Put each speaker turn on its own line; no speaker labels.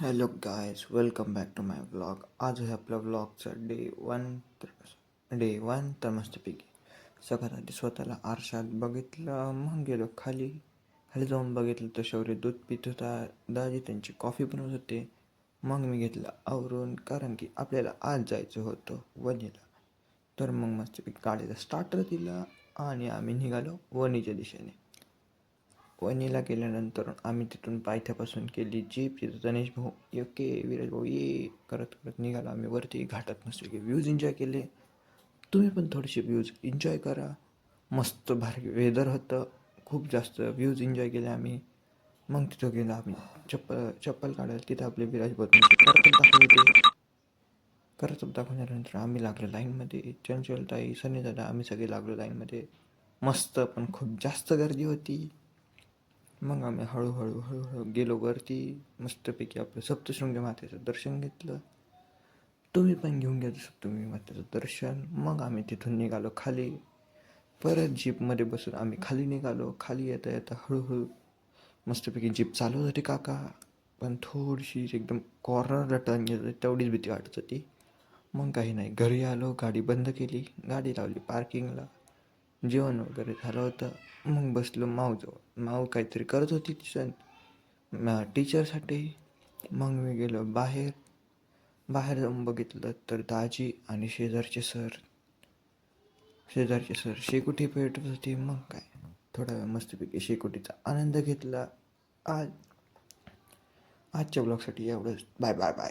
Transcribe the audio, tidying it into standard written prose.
Hello guys, welcome back to my vlog. आज आहे आपला व्लॉगचा डे वन तर मस्तपैकी सगळ्यात आधी स्वतःला आरशात बघितलं, मग गेलो खाली खाली जाऊन बघितलं तर शौर्य दूध पित होता, दाजी त्यांची कॉफी बनवत होते. मग मी घेतलं आवरून, कारण की आपल्याला आज जायचं होतं वणीला. तर मग मस्तपैकी गाडीला स्टार्टर दिला आणि आम्ही निघालो वणीच्या दिशेने. वणीला गेल्यानंतर आम्ही तिथून पायथ्यापासून केली जीप. तिथं गणेश भाऊ ओके, विराज भाऊ ये करत करत निघालो आम्ही वरती. घाटात मस्त की व्ह्यूज एन्जॉय केले. तुम्ही पण थोडेसे व्ह्यूज एन्जॉय करा. मस्त भारी वेदर होतं, खूप जास्त व्ह्यूज एन्जॉय केले आम्ही. मग तिथं गेलो आम्ही चप्पल चप्पल काढायला. तिथं आपले विराज भाऊ तुमचे करतब दाखवत होते. करतब दाखवल्यानंतर आम्ही लागलो लाईनमध्ये. चंचलताई, सनी दादा, आम्ही सगळे लागलो लाईनमध्ये. मस्त, पण खूप जास्त गर्दी होती. मग आम्ही हळूहळू गेलो वरती. मस्तपैकी आपलं सप्तशृंगी मातेचं दर्शन घेतलं. तुम्ही पण घेऊन घ्या सप्तशृंगी मातेचं दर्शन. मग आम्ही तिथून निघालो खाली. परत जीपमध्ये बसून आम्ही खाली निघालो. खाली येता येता हळूहळू मस्तपैकी जीप चालवत होती काका, पण थोडीशी एकदम कॉर्नरला टर्न घेत होती, तेवढीच भीती वाटत होती. मग काही नाही, घरी आलो, गाडी बंद केली, गाडी लावली पार्किंगला. जेवण वगैरे झालं होतं. मग बसलो माऊजवळ. माऊ काहीतरी करत होती टीचरसाठी. मग मी गेलो बाहेर. बाहेर जाऊन बघितलं तर दाजी आणि शेजारचे सर शेकोटी पेटत होते. मग काय, थोडा वेळ मस्तपैकी शेकोटीचा आनंद घेतला. आज आजच्या ब्लॉगसाठी एवढंच. Bye bye bye.